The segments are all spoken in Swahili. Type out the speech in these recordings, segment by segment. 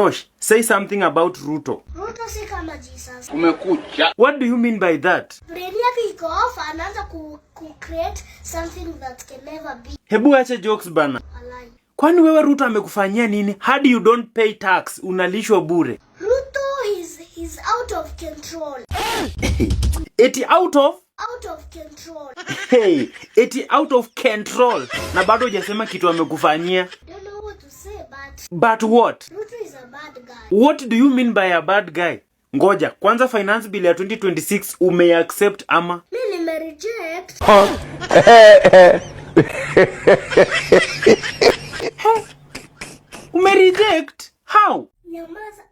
Mosh, say something about Ruto. Ruto si kama Jesus. Kumekucha. What do you mean by that? Brain yake iko off, anaanza create something that can never be. Hebu acha jokes bana. Alai. Kwani wewe Ruto amekufanyia nini? Hadi you don't pay tax, unalishwa bure. Ruto is out of control. Eti out of control. Hey, eti out of control. Na bado hujasema kitu amekufanyia. Don't know what to say, But what? Ruto is a bad guy. What do you mean by a bad guy? Ngoja, kwanza finance bill ya 2026 umeaccept ama? Mimi nimereject. Umereject? How? Nyamaza.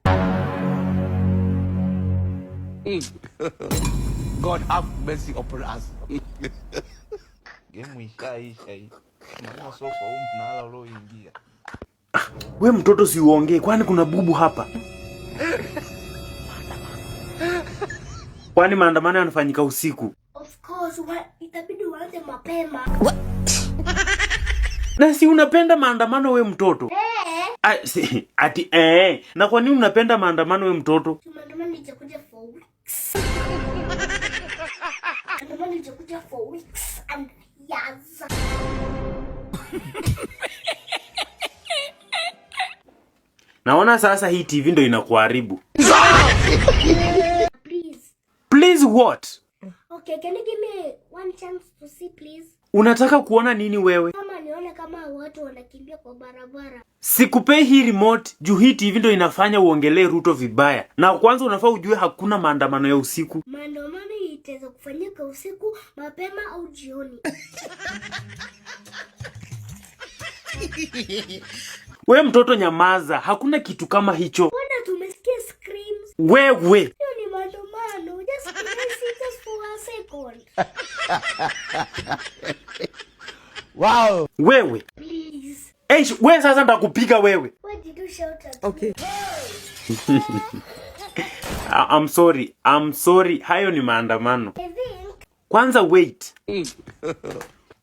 God have mercy upon us. We mtoto si uongee, kwani kuna bubu hapa? Kwani maandamano yanafanyika usiku? Of course, itabidi uanze mapema. Na si unapenda maandamano we mtoto? Na kwa nini unapenda maandamano we mtoto? Maandamano itakuja for weeks. Maandamano itakuja for weeks and years. Naona sasa hii TV ndo inakuharibu. Please what? Okay, can you give me one chance to see please? Unataka kuona nini wewe? Kama nione kama watu wanakimbia kwa barabara. Sikupei hii remote, juu hii TV ndo inafanya uongelee Ruto vibaya. Na kwanza unafaa ujue hakuna maandamano ya usiku. Maandamano itaweza kufanyika usiku, mapema au jioni. We mtoto nyamaza, hakuna kitu kama hicho. Mbona tumesikia screams? Wewe. Hiyo ni maandamano. Just for a second. Wow. Wewe. Please. Wewe sasa ndakupiga wewe. Why did you shout at Okay. I'm sorry. Hayo ni maandamano. I think. Kwanza wait.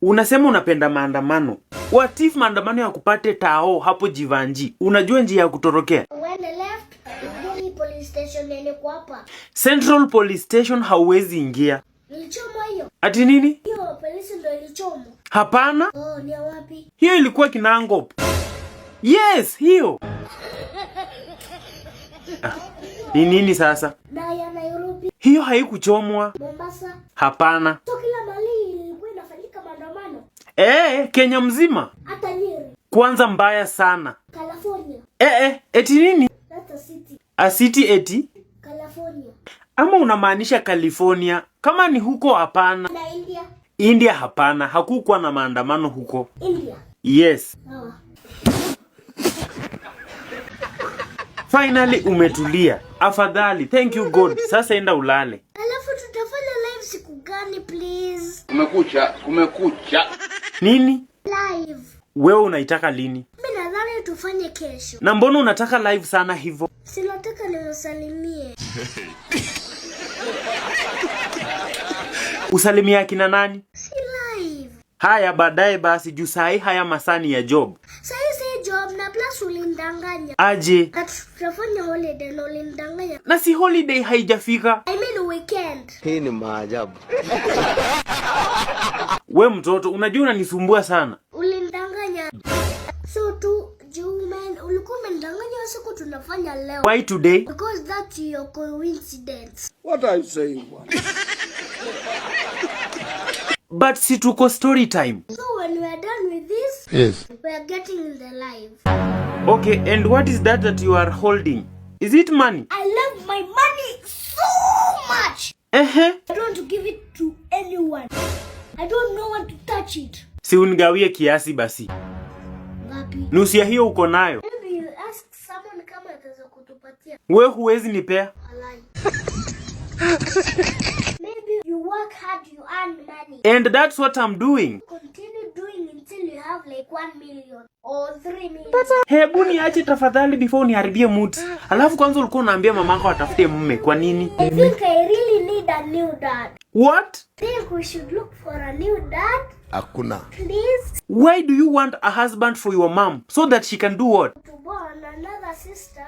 Unasema unapenda maandamano. What if maandamano ya kupate tao hapo Jivanji? Unajua njia ya kutorokea? When I left, the police station nilikuwa hapa. Central Police Station hauwezi ingia. Nilichomwa hiyo. Ati nini? Hiyo polisi ndio ilichomwa. Hapana. Oh, ni wapi? Hiyo ilikuwa Kinangop. Yes, hiyo. Ni nini sasa? Na ya Nairobi. Hiyo haikuchomwa. Mombasa. Hapana. So kila mahali ilikuwa inafanyika maandamano. Kenya mzima. Hata Nyeri. Kwanza mbaya sana. California. Eti nini? That's a city. A city eti? California. Ama unamaanisha California? Kama ni huko hapana. Na India. India hapana, hakukuwa na maandamano huko. India. Yes. Sawa. Finally umetulia. Afadhali. Thank you God. Sasa enda ulale. Alafu tutafanya live siku gani please? Kumekucha. Nini? Live. Wewe unaitaka lini? Mimi nadhani tufanye kesho. Na mbona unataka live sana hivyo? Sinataka niwasalimie. Usalimia akina nani? Si live. Haya baadaye basi, juu sahi haya masani ya job. Sahi si job na plus ulindanganya. Aje. Tutafanya holiday na ulindanganya. Na si holiday haijafika. I mean weekend. Hii ni maajabu. We mtoto, unajua unanisumbua sana. Ulindanganya. So ulikuwa umendanganya siku tunafanya leo. Why today? Because that's your coincidence. What are you saying? But si tuko story time. So when we are done with this, Yes. we are getting in the live. Okay, and what is that you are holding? Is it money? I love my money so much. I don't want to give it to anyone. I don't know when to touch it. Si unigawie kiasi basi. Ngapi? Nusu ya hiyo uko nayo. Maybe you ask someone kama ataweza kutupatia. Wewe huwezi nipea. Alai. Maybe you work hard, you earn money. And that's what I'm doing. Continue doing until you have like 1 million or 3 million. Hebu niache tafadhali before uniharibie mood. Alafu kwanza ulikuwa unaambia mamako atafute mume. Kwa nini? I think I really need a new dad. What? I think we should look for a new dad Hakuna. Please. Why do you want a husband for your mom? So that she can do what? To born another sister,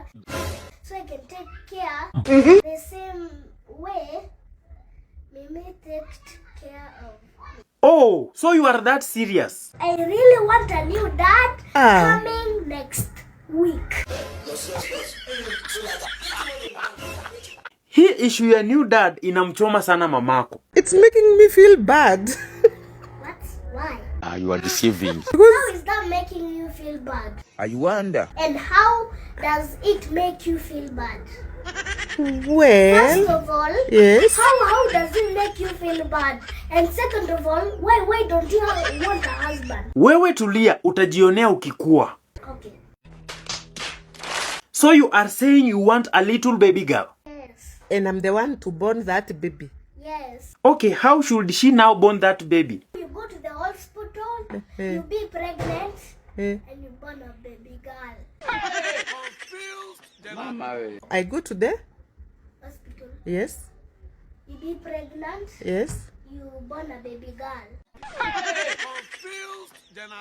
so I can take care the same way Mimi takes care of. Oh, so you are that serious? I really want a new dad coming next week. Hii issue ya new dad inamchoma sana mamako. It's making me feel bad. What? Why? You are deceiving. How is that making you feel bad? I wonder. And how does it make you feel bad? Well, First of all, yes. how does it make you feel bad? And second of all, why don't you want a husband? Wewe tulia, utajionea ukikua. Okay. So you are saying you want a little baby girl? Yes. And I'm the one to born that baby. Yes. Okay, how should she now born that baby? You go to the hospital, you be pregnant, Eh. and you born a baby girl. I go to the Hospital. yes, You be pregnant, yes. you born a baby girl.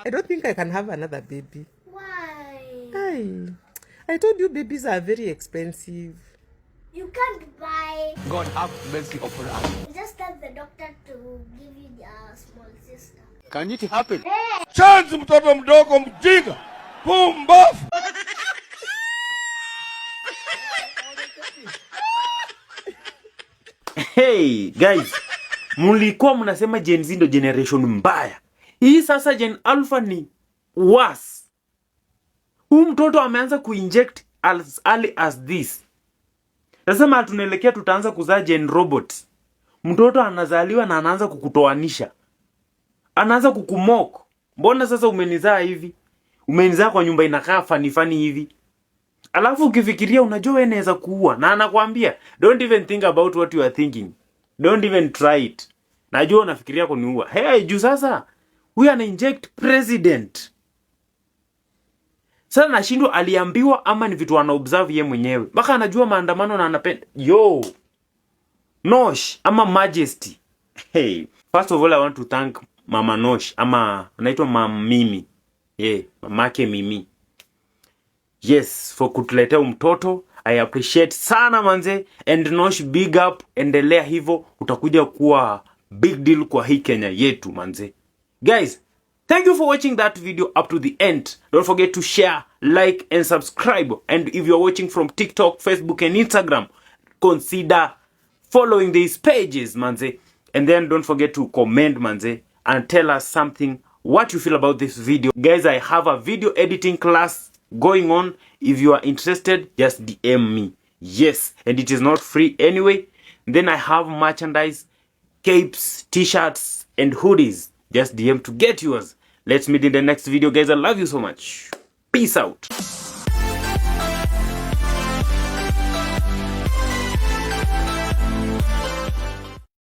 I don't think I can have another baby. Why? I told you babies are very expensive. You can't buy. God have mercy upon us. You just tell the doctor to give you a small sister. Can it happen? Chance mtoto mdogo mjinga. Pumbafu. Hey guys, mulikuwa mnasema Gen Z ndo generation mbaya. Hii sasa Gen Alpha ni worse. Huyu mtoto ameanza kuinject as early as this. Nasema tunaelekea tutaanza kuzaa Gen robots. Mtoto anazaliwa na anaanza kukutoanisha. Anaanza kukumok. Mbona sasa umenizaa hivi? Umenizaa kwa nyumba inakaa fani hivi. Alafu ukifikiria unajua wewe inaweza kuua na anakuambia don't even think about what you are thinking. Don't even try it. Najua unafikiria kuniua. Hey, juu sasa huyu ana inject president. Sasa nashindwa aliambiwa ama ni vitu ana observe yeye mwenyewe. Mpaka anajua maandamano na anapenda. Yo. Nosh ama Majesty. Hey, first of all I want to thank Mama Nosh ama anaitwa Mama Mimi. Mamake Mimi. Yes, for kutuletea mtoto. I appreciate sana manze. And Nosh, big up. Endelea hivyo. Utakuja kuwa big deal kwa hii Kenya yetu manze. Guys, thank you for watching that video up to the end. Don't forget to share, like, and subscribe. And if you're watching from TikTok, Facebook, and Instagram, consider following these pages, manze. And then don't forget to comment, manze, and tell us something, what you feel about this video. Guys, I have a video editing class going on. If you are interested, just DM me. Yes, and it is not free anyway. Then I have merchandise, capes, t-shirts, and hoodies. Just DM to get yours. Let's meet in the next video, guys. I love you so much. Peace out.